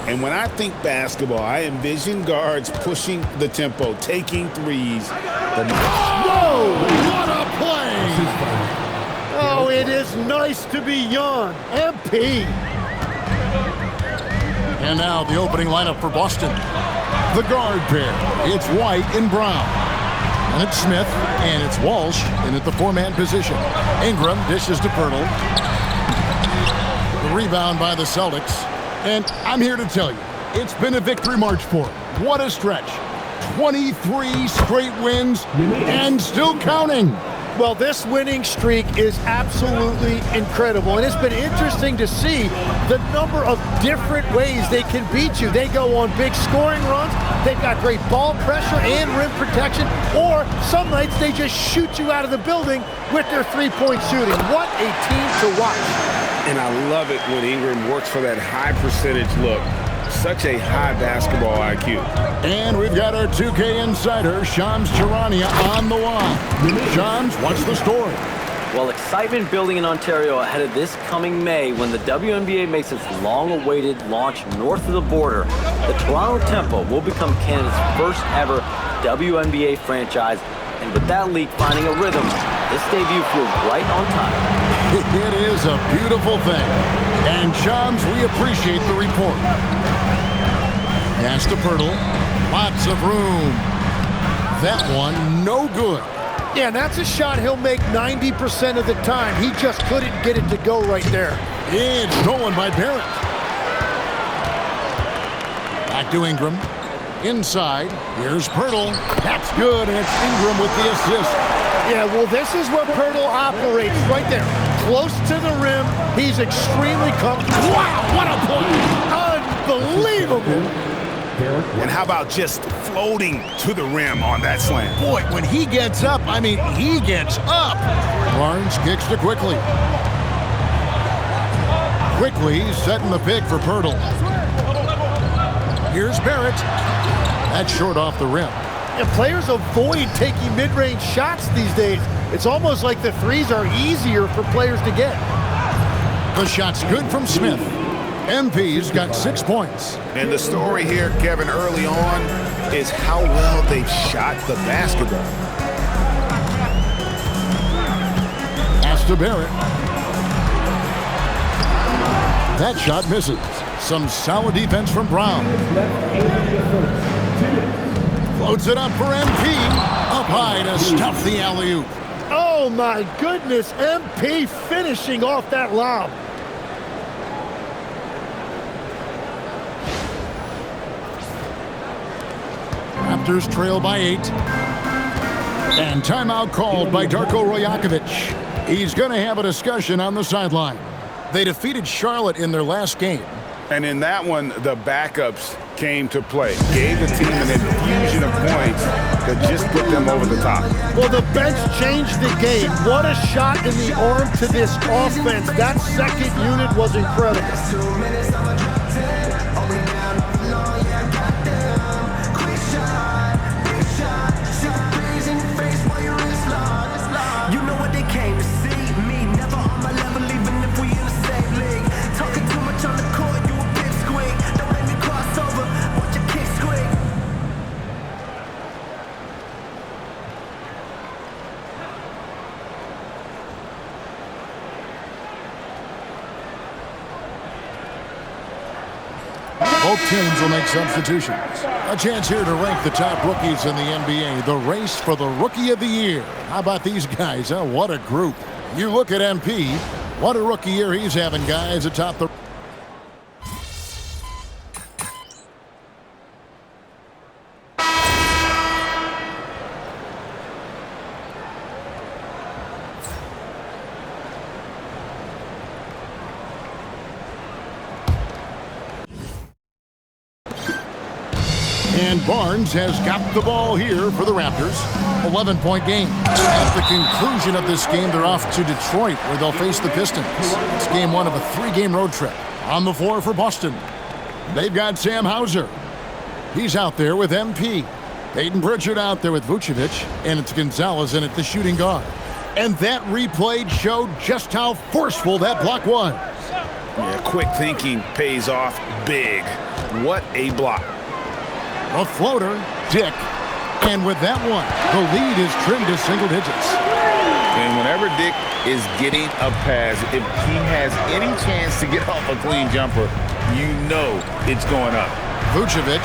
And when I think basketball, I envision guards pushing the tempo, taking threes. Whoa! What a play! Oh, it is nice to be young. MP. And now the opening lineup for Boston. The guard pair. It's White and Brown. And it's Smith, and it's Walsh in at the four-man position. Ingram dishes to Poeltl. The rebound by the Celtics. And I'm here to tell you, it's been a victory march for them. What a stretch. 23 straight wins and still counting. Well, this winning streak is absolutely incredible, and it's been interesting to see the number of different ways they can beat you. They go on big scoring runs, they've got great ball pressure and rim protection, or some nights they just shoot you out of the building with their three-point shooting. What a team to watch. And I love it when Ingram works for that high percentage look. Such a high basketball IQ. And we've got our 2K insider, Shams Charania, on the line. Shams, what's the story? Well, excitement building in Ontario ahead of this coming May when the WNBA makes its long-awaited launch north of the border. The Toronto Tempo will become Canada's first ever WNBA franchise. And with that league finding a rhythm, this debut feels right on time. It is a beautiful thing. And Shams, we appreciate the report. Pass to Poeltl. Lots of room. That one, no good. Yeah, that's a shot he'll make 90% of the time. He just couldn't get it to go right there. It's stolen by Barrett. Back to Ingram. Inside. Here's Poeltl. That's good, and it's Ingram with the assist. Yeah, well, this is where Poeltl operates, right there. Close to the rim. He's extremely comfortable. Wow, what a play! Unbelievable. And how about just floating to the rim on that slam? Boy, when he gets up, I mean, he gets up. Barnes kicks to Quickly. Quickly setting the pick for Poeltl. Here's Barrett. That's short off the rim. And players avoid taking mid-range shots these days. It's almost like the threes are easier for players to get. The shot's good from Smith. MP's got 6 points. And the story here, Kevin, early on is how well they've shot the basketball. Pass to Barrett. That shot misses. Some solid defense from Brown. Floats it up for MP. Up high to stuff the alley-oop. Oh, my goodness. MP finishing off that lob. Raptors trail by 8. And timeout called by Darko Rajakovic. He's going to have a discussion on the sideline. They defeated Charlotte in their last game. And in that one, the backups came to play. Gave the team an infusion of points that just put them over the top. Well, the bench changed the game. What a shot in the arm to this offense. That second unit was incredible. You know what they came to see? Me, never on my level, even if we in the same league. Talking too much on the court, you a big squeak. Don't let me cross over, watch your kick squeak. Both teams will make substitutions. A chance here to rank the top rookies in the NBA. The race for the Rookie of the Year. How about these guys? Huh? What a group. You look at MP. What a rookie year he's having, guys, atop the... And Barnes has got the ball here for the Raptors. 11-point game. At the conclusion of this game, they're off to Detroit, where they'll face the Pistons. It's game one of a 3-game road trip. On the floor for Boston, they've got Sam Hauser. He's out there with MP. Peyton Pritchard out there with Vucevic. And it's Gonzalez in at the shooting guard. And that replay showed just how forceful that block was. Yeah, quick thinking pays off big. What a block. A floater, Dick. And with that one, the lead is trimmed to single digits. And whenever Dick is getting a pass, if he has any chance to get off a clean jumper, you know it's going up. Vucevic.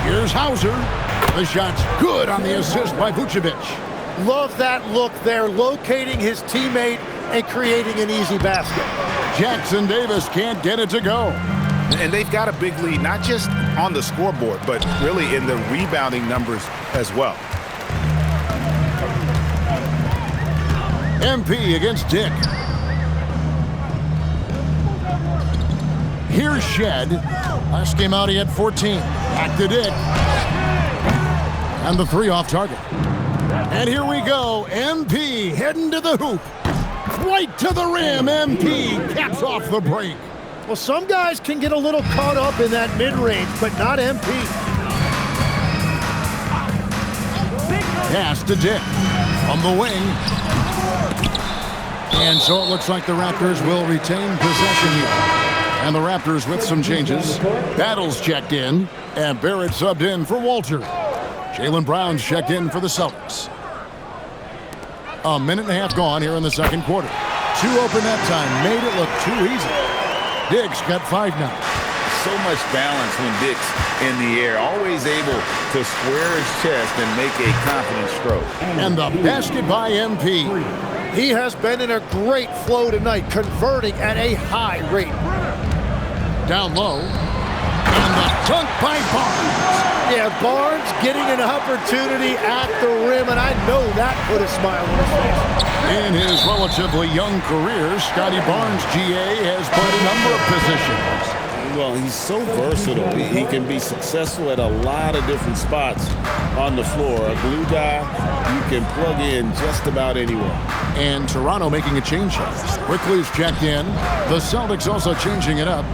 Here's Hauser. The shot's good on the assist by Vucevic. Love that look there, locating his teammate and creating an easy basket. Jackson Davis can't get it to go. And they've got a big lead, not just on the scoreboard, but really in the rebounding numbers as well. MP against Dick. Here's Shed. Last game out, he had 14. Back to Dick. And the three off target. And here we go. MP heading to the hoop. Right to the rim. MP caps off the break. Well, some guys can get a little caught up in that mid-range, but not MP. Pass to Dick from the wing. And so it looks like the Raptors will retain possession here. And the Raptors with some changes. Battles checked in, and Barrett subbed in for Walter. Jaylen Brown's checked in for the Celtics. A minute and a half gone here in the second quarter. Two open that time made it look too easy. Dick's got 5 now. So much balance when Dick's in the air, always able to square his chest and make a confident stroke. And the basket by MP. He has been in a great flow tonight, converting at a high rate. Down low. And the dunk by Barnes. Yeah, Barnes getting an opportunity at the rim, and I know that put a smile on his face. In his relatively young career, Scotty Barnes, GA, has played a number of positions. Well, he's so versatile. He can be successful at a lot of different spots on the floor. A glue guy, you can plug in just about anywhere. And Toronto making a change. Quickly's checked in. The Celtics also changing it up.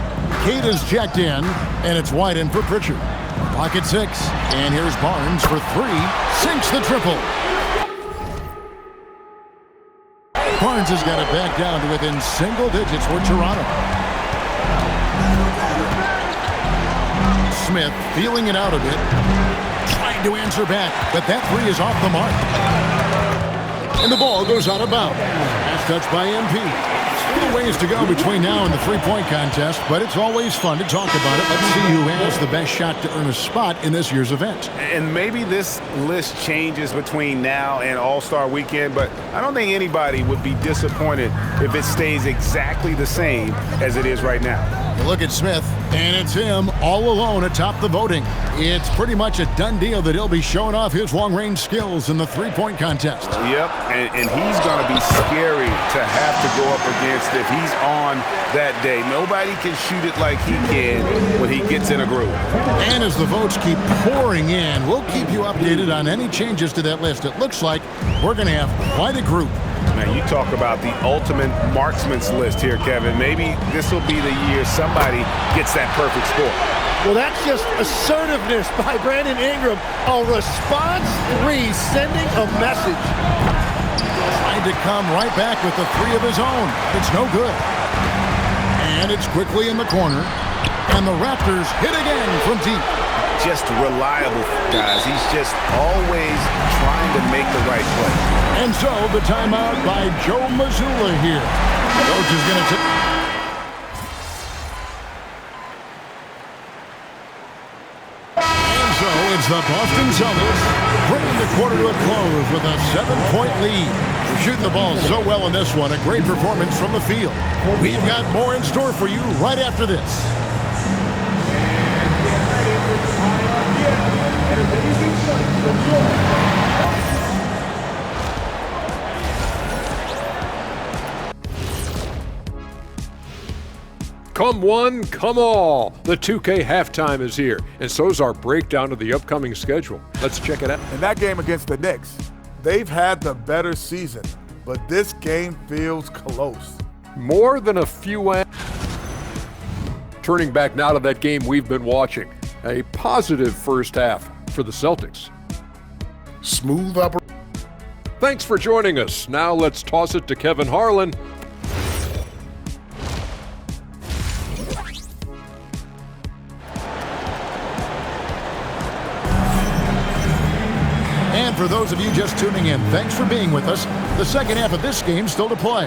Kate is checked in, and it's Whiten for Pritchard. Pocket 6, and here's Barnes for 3. Sinks the triple. Barnes has got it back down to within single digits for Toronto. Smith feeling it out a bit. Trying to answer back, but that 3 is off the mark. And the ball goes out of bounds. Last touch by MP. Still ways to go between now and the three-point contest, but it's always fun to talk about it. Let's see who has the best shot to earn a spot in this year's event. And maybe this list changes between now and All-Star Weekend, but I don't think anybody would be disappointed if it stays exactly the same as it is right now. You look at Smith, and it's him all alone atop the voting. It's pretty much a done deal that he'll be showing off his long-range skills in the three-point contest. Yep, and he's going to be scary to have to go up against if he's on that day. Nobody can shoot it like he can when he gets in a groove. And as the votes keep pouring in, we'll keep you updated on any changes to that list. It looks like we're going to have quite a group. Now, you talk about the ultimate marksman's list here, Kevin. Maybe this will be the year somebody gets that perfect score. Well, that's just assertiveness by Brandon Ingram. A response 3, sending a message. Trying to come right back with the 3 of his own. It's no good. And it's quickly in the corner. And the Raptors hit again from deep. Just reliable, guys. He's just always trying to make the right play. And so the timeout by Joe Mazzulla here. Coach is going to take. And so it's the Boston Celtics bringing the quarter to a close with a 7-point lead. We're shooting the ball so well in this one. A great performance from the field. We've got more in store for you right after this. Come one, come all. The 2K halftime is here, and so's our breakdown of the upcoming schedule. Let's check it out. In that game against the Knicks, they've had the better season, but this game feels close. More than a few. Turning back now to that game we've been watching. A positive first half for the Celtics. Smooth up. Thanks for joining us. Now let's toss it to Kevin Harlan. And for those of you just tuning in, thanks for being with us. The second half of this game still to play.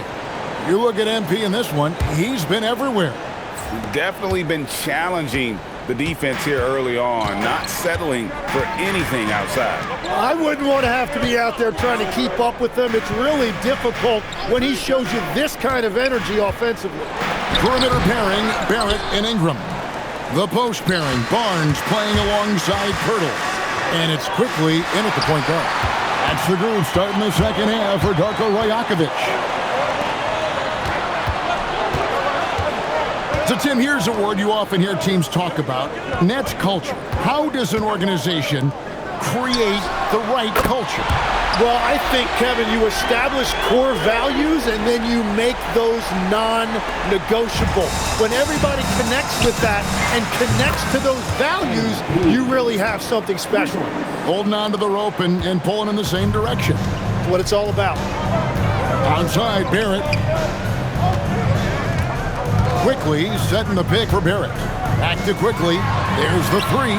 You look at MP in this one, he's been everywhere. Definitely been challenging the defense here early on, not settling for anything outside. I wouldn't want to have to be out there trying to keep up with them. It's really difficult when he shows you this kind of energy offensively. Perimeter pairing, Barrett and Ingram. The post pairing, Barnes playing alongside Pirtle. And it's quickly in at the point guard. That's the group starting the second half for Darko Rajakovic. So, Tim, here's a word you often hear teams talk about, Nets culture. How does an organization create the right culture? Well, I think, Kevin, you establish core values and then you make those non-negotiable. When everybody connects with that and connects to those values, you really have something special. Holding on to the rope and pulling in the same direction. That's what it's all about. Onside, Barrett. Quickly setting the pick for Barrett. Back to Quickly. There's the three.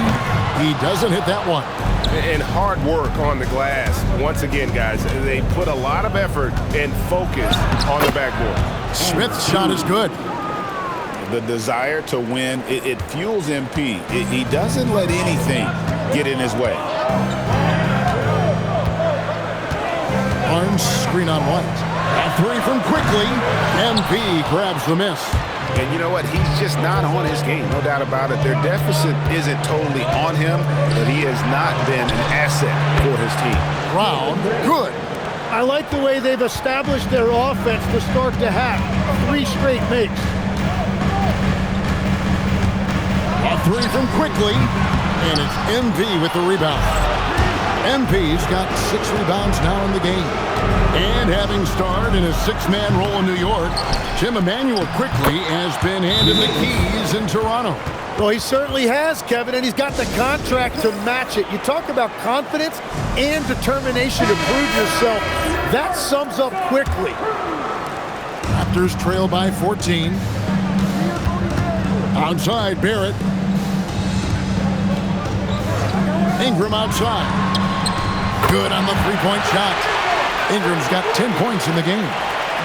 He doesn't hit that one. And hard work on the glass. Once again, guys, they put a lot of effort and focus on the backboard. Smith's shot is good. The desire to win, it fuels MP. He doesn't let anything get in his way. Barnes screen on White. A three from Quickly. MP grabs the miss. And you know what? He's just not on his game, no doubt about it. Their deficit isn't totally on him, but he has not been an asset for his team. Brown, good. I like the way they've established their offense to start the half. 3 straight makes. A three from Quickly, and it's MP with the rebound. MP's got 6 rebounds now in the game. And having starred in a 6-man role in New York, Jim Emmanuel Quickly has been handed the keys in Toronto. Well, he certainly has, Kevin, and he's got the contract to match it. You talk about confidence and determination to prove yourself. That sums up Quickly. Raptors trail by 14. Outside, Barrett. Ingram outside. Good on the three-point shot. Ingram's got 10 points in the game.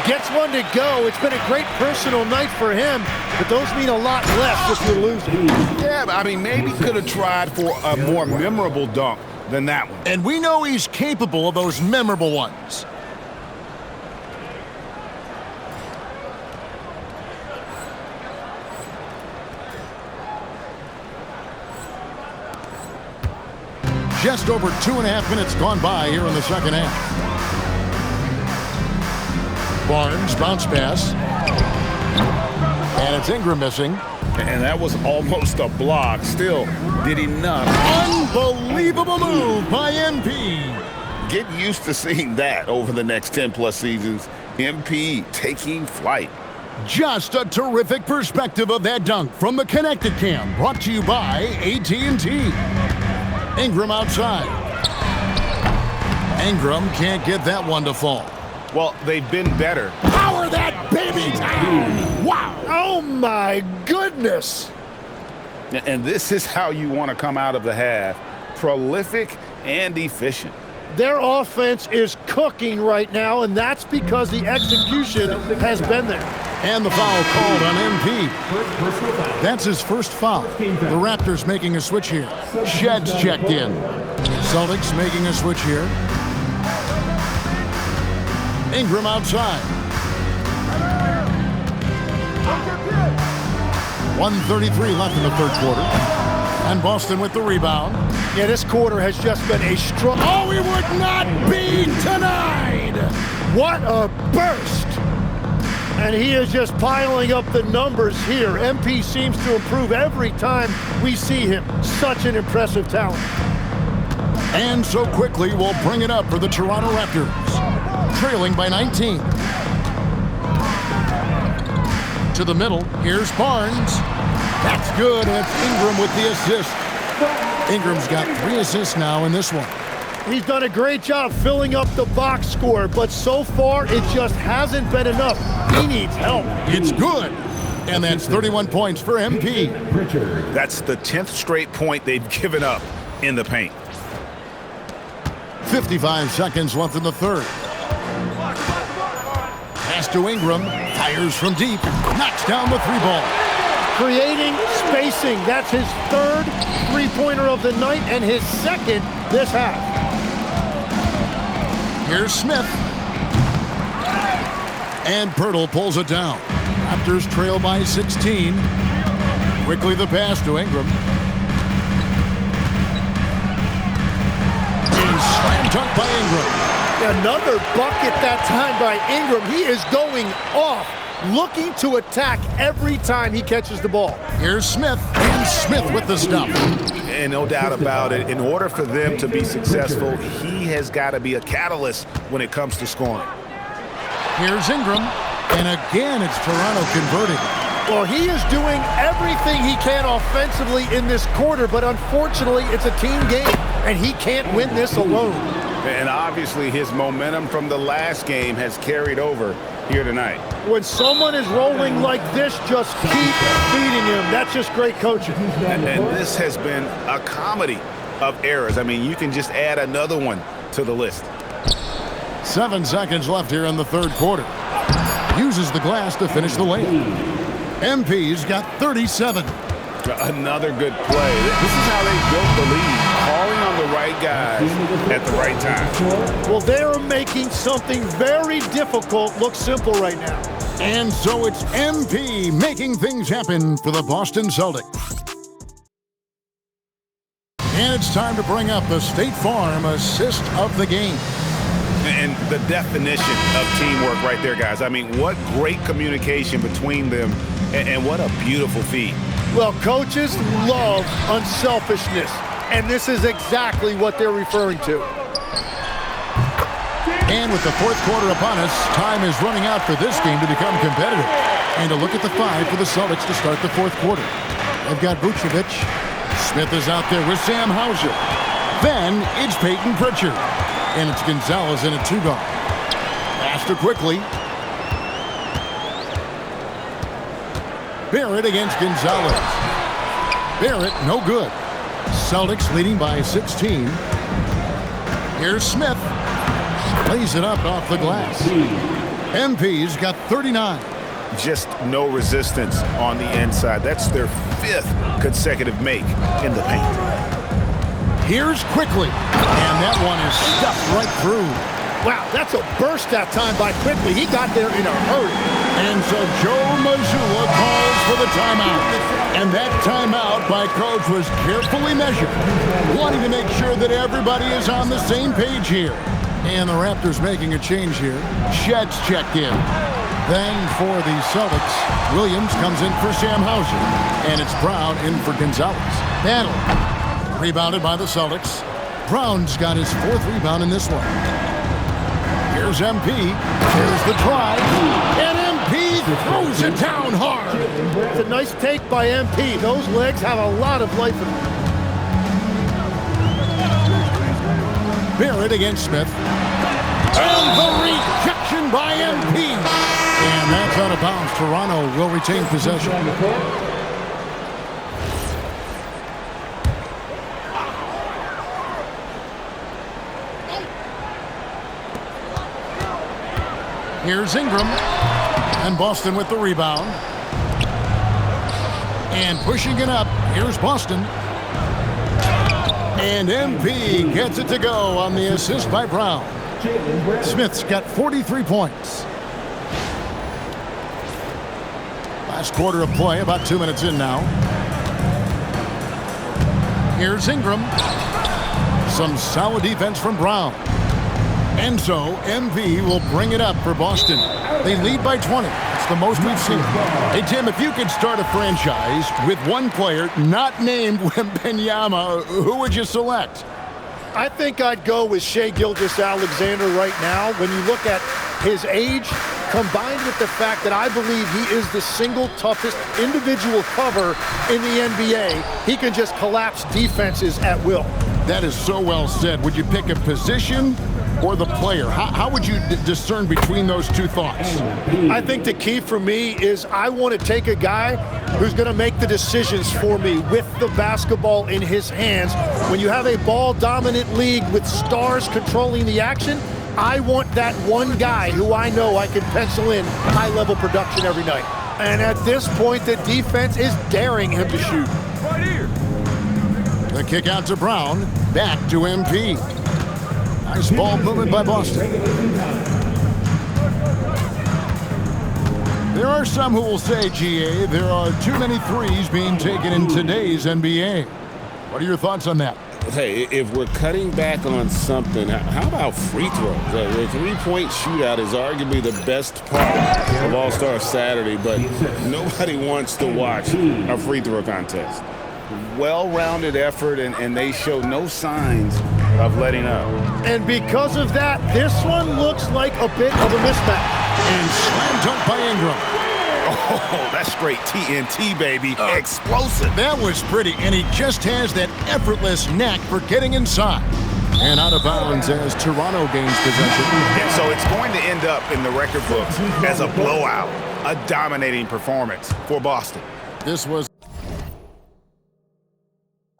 Gets one to go. It's been a great personal night for him, but those mean a lot less if you're losing. Yeah, I mean, maybe could have tried for a more memorable dunk than that one. And we know he's capable of those memorable ones. Just over 2.5 minutes gone by here in the second half. Barnes, bounce pass. And it's Ingram missing. And that was almost a block. Still did enough. Unbelievable move by MP. Get used to seeing that over the next 10-plus seasons. MP taking flight. Just a terrific perspective of that dunk from the Connected Cam, brought to you by AT&T. Ingram outside. Ingram can't get that one to fall. Well, they've been better. Power that baby down! Wow! Oh, my goodness! And this is how you want to come out of the half. Prolific and efficient. Their offense is cooking right now, and that's because the execution has been there. And the foul called on MP. That's his first foul. The Raptors making a switch here. Shed's checked in. Celtics making a switch here. Ingram outside. 1:33 left in the third quarter. And Boston with the rebound. Yeah, this quarter has just been a strong... Oh, he would not be denied! What a burst! And he is just piling up the numbers here. MP seems to improve every time we see him. Such an impressive talent. And so Quickly will bring it up for the Toronto Raptors, trailing by 19. To the middle, here's Barnes. That's good, and it's Ingram with the assist. Ingram's got 3 assists now in this one. He's done a great job filling up the box score, but so far it just hasn't been enough. He needs help. It's good. And that's 31 points for MP. That's the 10th straight point they've given up in the paint. 55 seconds left in the third. Pass to Ingram. Fires from deep. Knocks down the three ball. Creating spacing. That's his third three-pointer of the night and his second this half. Here's Smith. And Pirtle pulls it down. Raptors trail by 16. Quickly the pass to Ingram. And slam dunk by Ingram. Another bucket that time by Ingram. He is going off, looking to attack every time he catches the ball. Here's Smith. And Smith with the stuff. And no doubt about it, in order for them to be successful, he has got to be a catalyst when it comes to scoring. Here's Ingram. And again, it's Toronto converting. Well, he is doing everything he can offensively in this quarter, but unfortunately, it's a team game, and he can't win this alone. And obviously, his momentum from the last game has carried over here tonight. When someone is rolling like this, just keep feeding him. That's just great coaching. And this has been a comedy of errors. I mean, you can just add another one to the list. 7 seconds left here in the third quarter. Uses the glass to finish the layup. MP's got 37. Another good play. This is how they built the lead, calling on the right guys at the right time. Well, they are making something very difficult look simple right now. And so it's MP making things happen for the Boston Celtics. And it's time to bring up the State Farm assist of the game. And the definition of teamwork right there, guys. I mean, what great communication between them, and what a beautiful feed. Well, coaches love unselfishness, and this is exactly what they're referring to. And with the fourth quarter upon us, time is running out for this game to become competitive. And a look at the five for the Celtics to start the fourth quarter. They've got Vucevic. Smith is out there with Sam Hauser. Then it's Peyton Pritchard. And it's Gonzalez in a two-guard. Faster quickly. Barrett against Gonzalez. Barrett, no good. Celtics leading by 16. Here's Smith. Lays it up off the glass. MP's got 39. Just no resistance on the inside. That's their fifth consecutive make in the paint. Here's Quickly. And that one is stuffed right through. Wow, that's a burst that time by Quickly. He got there in a hurry. And so Joe Mazzulla calls for the timeout. And that timeout by Coach was carefully measured, wanting to make sure that everybody is on the same page here. And the Raptors making a change here. Shed's checked in. Then for the Celtics, Williams comes in for Sam Hauser. And it's Brown in for Gonzalez. Battle. Rebounded by the Celtics. Brown's got his fourth rebound in this one. Here's MP. Here's the drive. And MP throws it down hard. It's a nice take by MP. Those legs have a lot of life in them. Barrett against Smith. And the rejection by MP. And that's out of bounds. Toronto will retain possession. Here's Ingram. And Boston with the rebound. And pushing it up. Here's Boston. And MP gets it to go on the assist by Brown. Smith's got 43 points. Last quarter of play, about 2 minutes in now. Here's Ingram. Some solid defense from Brown. And so MP will bring it up for Boston. They lead by 20. It's the most we've seen. Hey, Tim, if you could start a franchise with one player not named Wembanyama, who would you select? I think I'd go with Shai Gilgeous-Alexander right now. When you look at his age, combined with the fact that I believe he is the single toughest individual cover in the NBA, he can just collapse defenses at will. That is so well said. Would you pick a position or the player? How would you discern between those two thoughts? I think the key for me is I want to take a guy who's going to make the decisions for me with the basketball in his hands. When you have a ball-dominant league with stars controlling the action, I want that one guy who I know I can pencil in high-level production every night. And at this point, the defense is daring him to shoot. Right here. The kick out to Brown, back to MP. Nice ball movement by Boston. There are some who will say, GA, there are too many threes being taken in today's NBA. What are your thoughts on that? Hey, if we're cutting back on something, how about free throws? The three-point shootout is arguably the best part of All-Star Saturday, but nobody wants to watch a free throw contest. Well-rounded effort, and they show no signs of letting up. And because of that, this one looks like a bit of a mismatch. And slam dunk by Ingram. Oh, that's straight TNT, baby. Explosive. That was pretty, and he just has that effortless knack for getting inside. And out of bounds as Toronto gains possession. And so it's going to end up in the record books as a blowout, a dominating performance for Boston. This was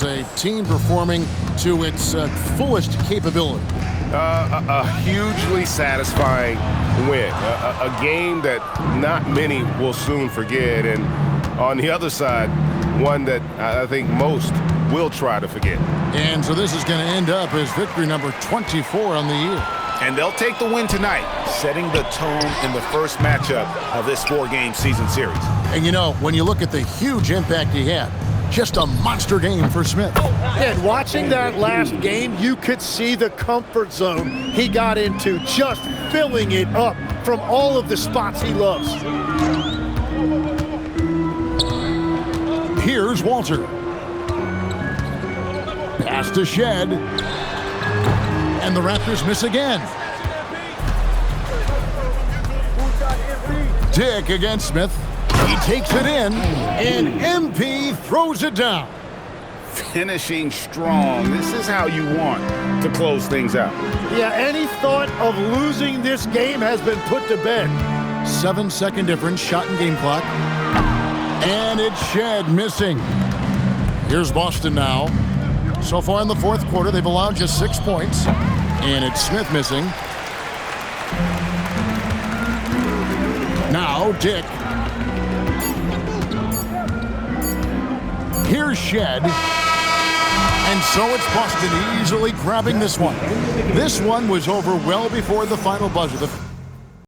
a team performing to its fullest capability. A hugely satisfying win. A game that not many will soon forget. And on the other side, one that I think most will try to forget. And so this is going to end up as victory number 24 on the year. And they'll take the win tonight, setting the tone in the first matchup of this 4-game season series. And you know, when you look at the huge impact he had, just a monster game for Smith. And watching that last game, you could see the comfort zone he got into, just filling it up from all of the spots he loves. Here's Walter. Pass to Shed. And the Raptors miss again. Dick against Smith. He takes it in, and MP throws it down. Finishing strong. This is how you want to close things out. Yeah, any thought of losing this game has been put to bed. 7-second difference, shot and game clock. And it's Shed missing. Here's Boston now. So far in the fourth quarter, they've allowed just 6 points. And it's Smith missing. Now Dick. Here's Shed. And so it's Boston easily grabbing this one. This one was over well before the final buzzer.